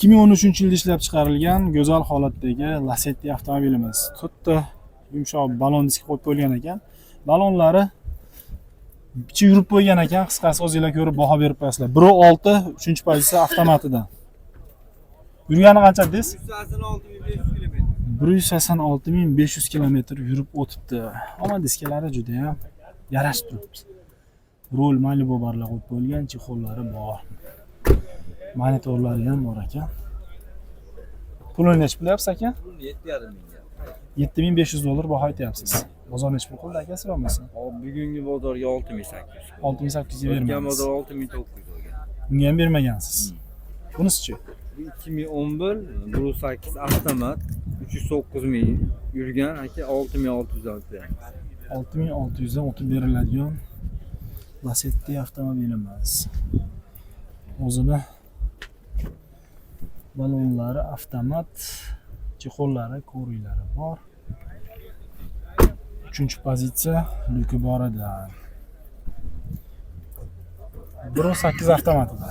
2013-yilda ishlab chiqarilgan go'zal holatdagi Lacetti avtomobilimiz. To'rtta yumshoq balon disk qo'yib qo'yilgan ekan. Balonlari ichi yurib qo'ygan ekan. Qisqasi o'zingizlar ko'rib baho berib qo'yasizlar. 1.6 3-pozitsiya avtomatidan. Yurgani qancha dedingiz? 186.500 km yurib o'tibdi. Ammo diskalari juda ham yarashib turibdi. Rol Malibu barlar qo'yib qo'yilgan, chexollari bor. Monitorlari ham bor ekan. Pulini nech qilyapsiz aka? 7,5 mingga. 7500 dollar baho aytyapsiz. Bozor nech pul qildi aka so'ramasa? Bugungi bozorga 6800. 6800 ga O'tgan bermaysiz. bozor 6900 olgan. Bunga ham bermagansiz. Bunisi-chi? 2011 1.8 avtomat 309 ming yurgan aka 6600 olib beramiz. 6600 dan o'tib beriladigan Lacetti avtomobilimiz. O'zida balonlari avtomat, chexollari, ko'riklari bor. 3-pozitsiya lyuki bor edi. 1.8 avtomatida.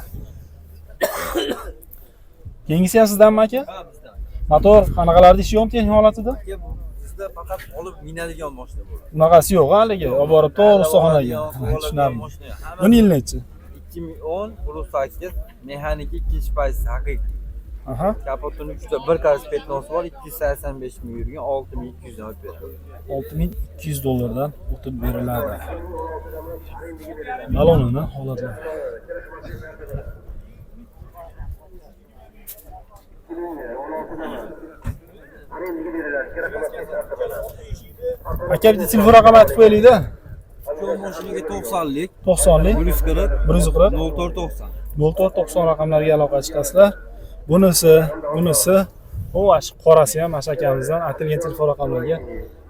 Keyingisi ham sizdanmi aka? Ha, bizdan. Motor qanaqalarda ishyapti texnik holatida? Aka bu bizda faqat olib minadigan mashina bo'ladi. Bunaqasi yo'q haliga. Olib borib to'g'ri soxonaga. Tushunarli. Buni yil nechi? 2010 1.8 mexanik 2-pozitsiya haqiqiy. Aha. Kapotini 3ta bir karış petnosi bor, 285 ming yurgan 6200 dan olib beradi. 6200 dollardan o'tib beriladi. Balonini holatlari. Aka bitta telefon raqami aytib qo'yaylik-da. Shu mashinaga 90lik, 90lik 140, 140 0490. 0490 raqamlariga aloqa chiqasizlar. Bunisi, o'sh qorasi ham mashakamizdan aytilgan telefon raqamlariga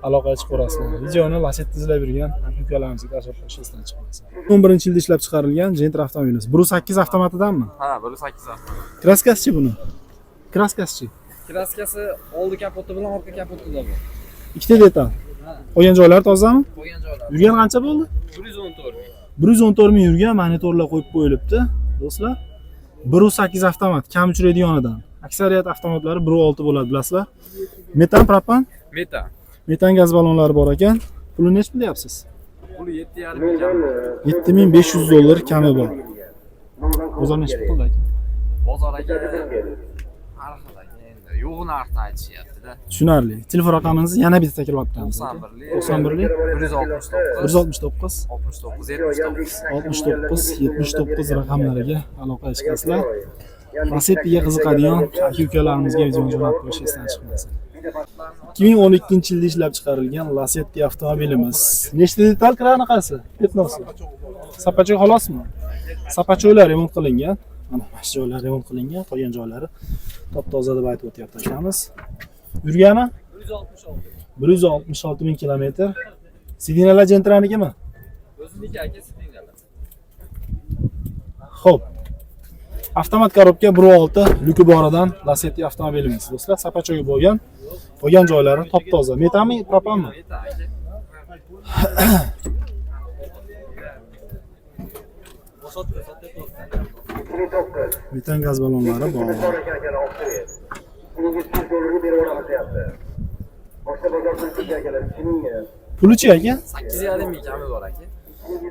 aloqa chiqarasizlar. Videoni Lacetti izlab yurgan ukalarimizni tashlab qo'yishdan chiqmasin. 11-yilda ishlab chiqarilgan Gentra avtomobilimiz. 1.8 avtomatidanmi? Ha, 1.8 avtomat. Kraskasi-chi buni? Kraskasi-chi? Kraskasi oldi kapoti bilan orqa kapotida bor. Ikkita detal. Qolgan joylari tozami? Qolgan joylar. Yurgan qancha bo'ldi? 114 ming. 114 ming yurgan, monitorlar qo'yib qo'yilibdi, do'stlar. 1.8 avtomat, kam uchraydiganidan. Aksariyat avtomatlari 1.6 bo'ladi, bilasizlar. Metan, propan? Metan. Metan gaz balonlari bor ekan. Pulini nech qilyapsiz? Puli 7,5 ming kam. 7500 dollar kami bor. Bozor nech pul qildi aka? Bozor aka har xil aka endi yo'g'ini narxni aytishyapti-da. Tushunarli. Telefon raqamingizni yana bitta takror o'tamiz. 91lik 169 169 79 raqamlariga aloqa chiqasizlar. Lasettiga qiziqadigan aka-ukalarimizga videoni jo'natib qo'yishingizdan chiqmasin. 2012-yilda ishlab chiqarilgan Lacetti avtomobilimiz. Nechta detal qanaqasi? Petnosi. Sapachoy xolosmi? Sapachoylar remont qilingan. Mana mana shu joylar remont qilingan, qolgan joylari top-toza deb aytib o'tyapti akamiz. Yurgani 166 ming kilometr. Sidinalar Gentranikimi? O'ziniki aka sidinalar. Xo'p. Avtomat korobka 1.6 lyuki boridan Lacetti avtomobilimiz. Do'stlar, sapachoyi bo'lgan. Qolgan joylari top-toza. Metanmi, propanmi? Metan gaz balonlari bor. Pulichi aka? 8,5 ming kami bor aka.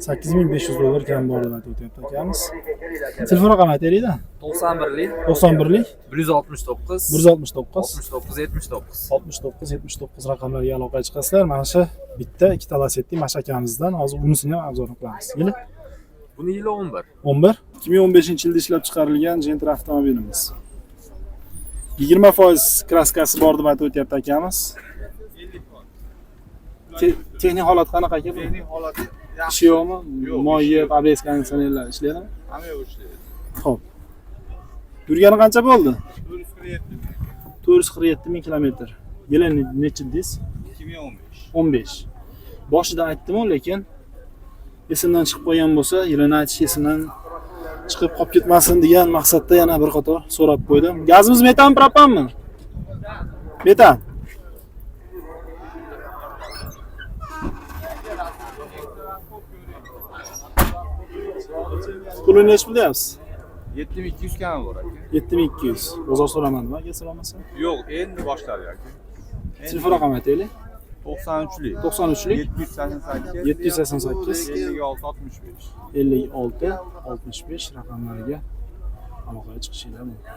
8500 dollar kam bor deb aytyapti akamiz. Telefon raqami aytaylik-da. 91lik 91lik 169 169 69 79. 69 raqamlarga aloqa chiqasizlar. Mana shu bitta ikkita Lacetti mashakamizdan hozir unisini ham obzor qilamiz. Yili? Buni yili 11. 11. 2015-yilda ishlab chiqarilgan Gentra avtomobilimiz. 20% kraskasi bor deb aytib o'tyapti akamiz. Texnik holat qanaqa aka bu? Texnik holati Ishi yo'qmi? Moyi, ABS konditsionerlar ishlayapmi? hamma ishlaydi. Xo'p. Yurgani qancha bo'ldi? 447 447 ming kilometr. Yili necha dedingiz? 2015. 15. Boshida aytdim-ku, lekin esimdan chiqib qolgan bo'lsa, yilini aytish esimdan chiqib qolib ketmasin degan maqsadda yana bir qator so'rab qo'ydim. Gazimiz metan, propanmi? Metan. Pulini nech qilyapsiz? 7200 kami bor aka. 7200. Bozor so'ramadimi aka so'ramasa? Yo'q, endi boshladi aka. Telefon raqami aytaylik. 93lik. 93lik 788 788 56 65. 56 65 raqamlariga aloqaga chiqishinglar mumkin.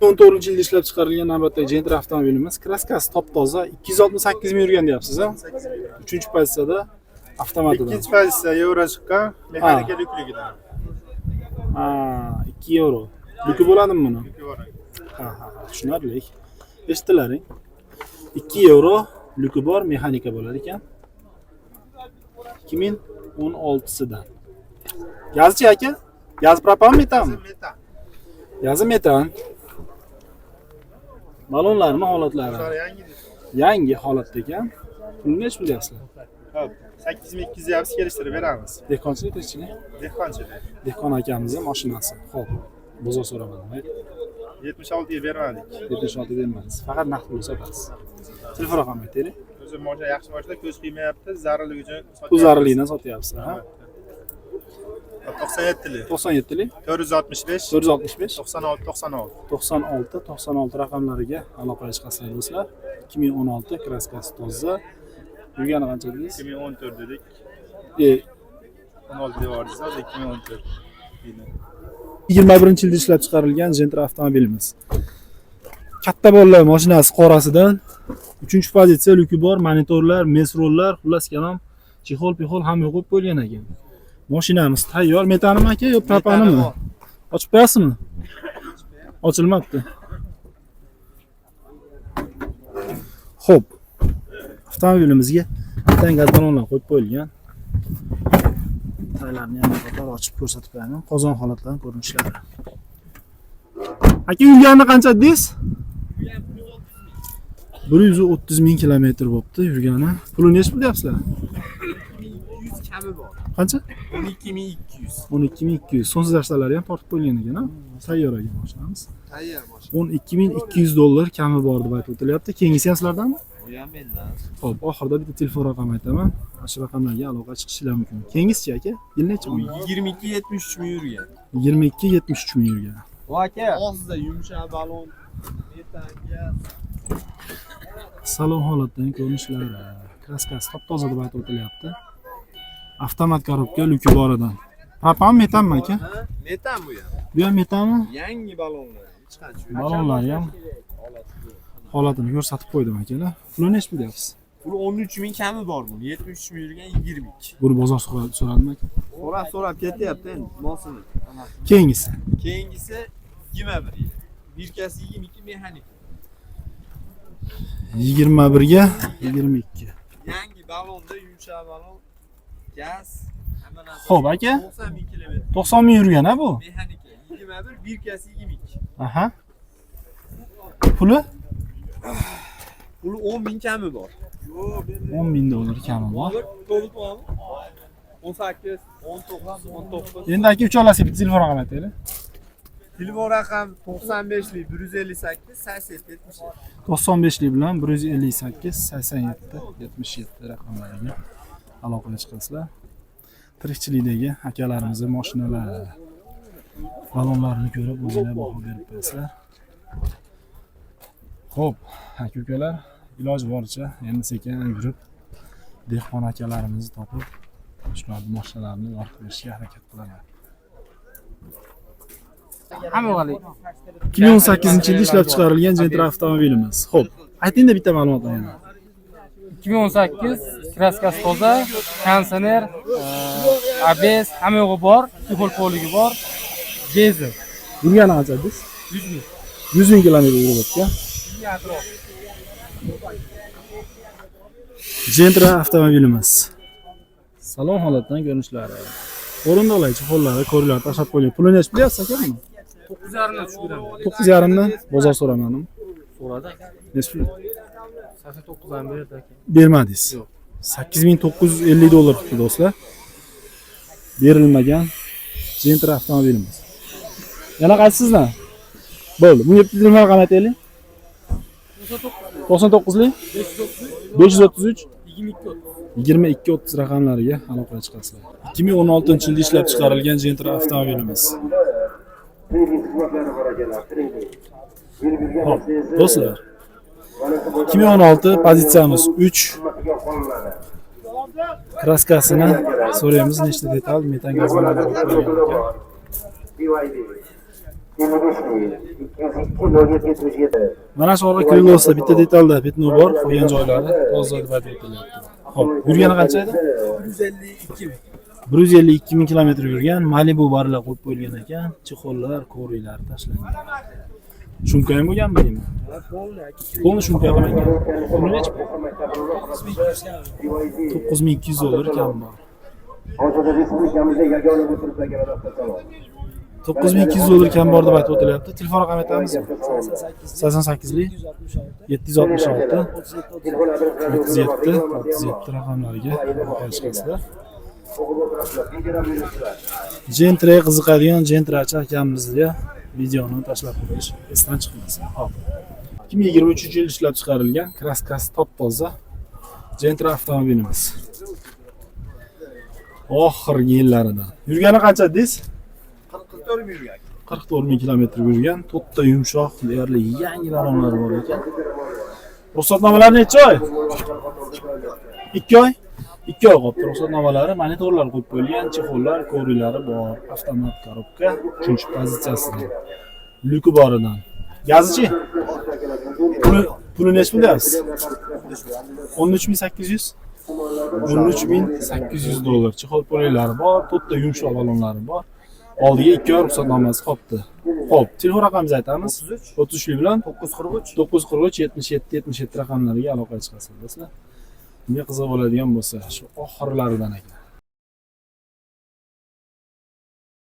o'n to'rtinchi yilda ishlab chiqarilgan navbatdagi Gentra avtomobilimiz. Kraskasi top-toza, 268 ming yurgan deyapsiz, ha? 3-pozitsiyada avtomatidan. İkinci pozitsiya Euro chiqqan, mexanika lyukligidan. Ha, 2 euro. Lyuki bo'ladimi buni? Ha, tushunarli. Eshitdilaring. 2 euro lyuki bor, mexanika bo'lar ekan. 2016sidan. Gazchi aka? Gaz propan metanmi? Metan. Gazi metan. Balonlarni holatlari Ular yangi. yangi holatda ekan. Pulni nech bilyapsizlar? Hop, 8200 yapsiz kelishtirib beramiz. Dehqonchilik tirikchilik. Dehqonchilik. Dehqon akamizning mashinasi. Xo'p. Bozor so'ramadim. 76 ga bermadik. 76 bermaysiz. Faqat naqd pul sotasiz. Telefon raqamini aytaylik. O'zi mo'ja yaxshi mo'jada ko'z qiymayapti, zararligi uchun sotyapmiz. Pul zararligidan sotyapsiz, ha? 97lik, 97lik 465, 465 96, 96. 96 96 raqamlariga aloqaga chiqasizlar do'stlar. 2016 kraskasi toza. Yurgani qancha dedingiz? 2014 dedik. 16 devordingiz, 2014. 21-yilda ishlab chiqarilgan Gentra avtomobilimiz. Katta bolalar mashinasi qorasidan 3-pozitsiya lyuki bor, monitorlar, mesrollar, xullas kalom, chexol-pexol hamma yo'q qo'yib qo'yilgan ekan. Mashinamiz tayyor. Metanimi aka yo propanimi? Ochib qo'yasizmi? Ochilmabdi. Xo'p. Avtomobilimizga metan gaz balonlar qo'yib qo'yilgan. Taylarni ham qator ochib ko'rsatib qo'yaman. Qozon holatlarini ko'rinishlari. Aka yurgani qancha dedingiz? 130 ming kilometr bo'pti yurgani. Pulini nech bilyapsizlar? 100 kami bor. Qancha? 12200. 12200. Sonsiz ashtalari ham tortib qo'yilgan ekan, ha? Tayyor ekan mashinamiz. Tayyor mashina. 12200 dollar kami bor deb aytib o'tilyapti. Keyingisi ham sizlardanmi? Bu ham mendan. Xo'p, oxirida bitta telefon raqami aytaman. Shu raqamlarga aloqa chiqishinglar mumkin. Keyingisi aka? Yil necha? 22-73 ming yurgan. 22-73 ming yurgan. Bu aka, og'zida yumshoq balon, metanga. Salon holatdan ko'rinishlari. Kraskasi top-toza deb aytib o'tilyapti. Avtomat korobka lyuki boridan. Propan metanmi aka? Metan bu ham. Bu ham metanmi? Yangi balonlar. Hech qancha. Balonlari ham holatini ko'rsatib qo'ydim akalar. Pulini nech bilyapsiz? Pul 13 ming kami bor buni. 73 ming yurgan 22. Buni bozor so'radimi aka? So'rab ketyapti endi mosini. Keyingisi. Keyingisi 21. Virkasi 22 mexanik. 21 ga 22. Yangi balonda yumshoq balon, gaz, hamma narsa. Xo'p aka, 90 ming kilometr. 90 ming yurgan ha bu? Mexanika 21, virkasi 22. Aha. Puli Puli 10 ming kami bor. 10 ming dollar kami bor. To'liq bormi? 18, 19. Endi aka 3 olasiz bitta telefon raqami aytaylik. Telefon raqam 95 lik 158 87 77. 95 lik bilan 158 87 77 raqamlariga aloqaga chiqasizlar. Tirikchilikdagi akalarimizning mashinalari, balonlarini ko'rib o'zingizlar baho berib qo'yasizlar. Xo'p, aka-ukalar, iloji boricha endi sekin yurib dehqon akalarimizni topib, shularning mashinalarini yorqib berishga harakat qilaman. Hammaga 2018-yilda ishlab chiqarilgan Gentra avtomobilimiz. Xo'p, ayting-da bitta ma'lumotni yana. 2018 kraskasi toza, konditsioner, ABS hamma yo'g'i bor, pexol poligi bor, dizel. Yurgani qancha dedingiz? 100 ming. 100 ming kilometr yurib o'tgan. Gentra avtomobilimiz. Salon holatdan ko'rinishlari. O'rindiqlar, qo'llari, ko'rlar tashlab qo'yilgan. Pulini nech bilyapsiz aka buni? 9,5 dan tushib beraman. 9,5 dan bozor so'ramadim. So'radi. Nech pul? 89 dan berdi aka. Bermadingiz. 8950 dollar tutdi do'stlar. Berilmagan Gentra avtomobilimiz. Yana qaysizlar? Bo'ldi. Bunga bitta telefon raqami aytaylik. 99 lik 533 22 22-30 raqamlariga aloqaga chiqasizlar. 2016-yilda ishlab chiqarilgan Gentra avtomobilimiz. Hop, do'stlar. 2016 pozitsiyamiz 3. Kraskasini so'raymiz, nechta detal metan gaz bilan qo'yilgan ekan. Mana shu orqa krilosida bitta detalda bitnu bor, qolgan joylari toza deb aytilyapti. Xo'p, yurgani qancha edi? 152 ming kilometr yurgan, Malibu barlar qo'yib qo'yilgan ekan, chexollar, koriylar tashlangan. Shumka ham bo'lganmi deyman? Qo'lni shumka qilingan. Puli necha? 9200 dollar kam bor. 9200 dollar kam bor deb aytib o'tilyapti. Telefon raqami aytamizmi? 88lik 766 37 raqamlariga aloqaga chiqasizlar. Gentraga qiziqadigan Gentrachi akamizga videoni tashlab qo'yish esdan chiqmasin. Hop. 2023-yil ishlab chiqarilgan kraskasi top-toza Gentra avtomobilimiz. Oxirgi yillaridan. Yurgani qancha dedingiz? 44 ming yurgan. 44 ming kilometr yurgan, to'rtta yumshoq, deyarli yangi balonlari bor ekan. Ruxsatnomalari necha oy? 2 oy. 2 oy qolibdi. Ruxsatnomalari, monitorlar qo'yib qo'yilgan, chexollar, koriylari bor, avtomat korobka, 3-pozitsiyasida. Lyuki boridan. Gazichi? Puli necha bilyapsiz? 13800. 13800 dollar. Chexol poleylari bor, to'rtta yumshoq balonlari bor. Oldiga 2 oy ruxsatnomasi qolibdi. Xo'p, telefon raqamingizni aytamiz. 33 bilan 943 77 77 raqamlariga aloqaga chiqasizlar. Do'stlar. Bunga qiziq bo'ladigan bo'lsa, shu oxirlaridan ekan.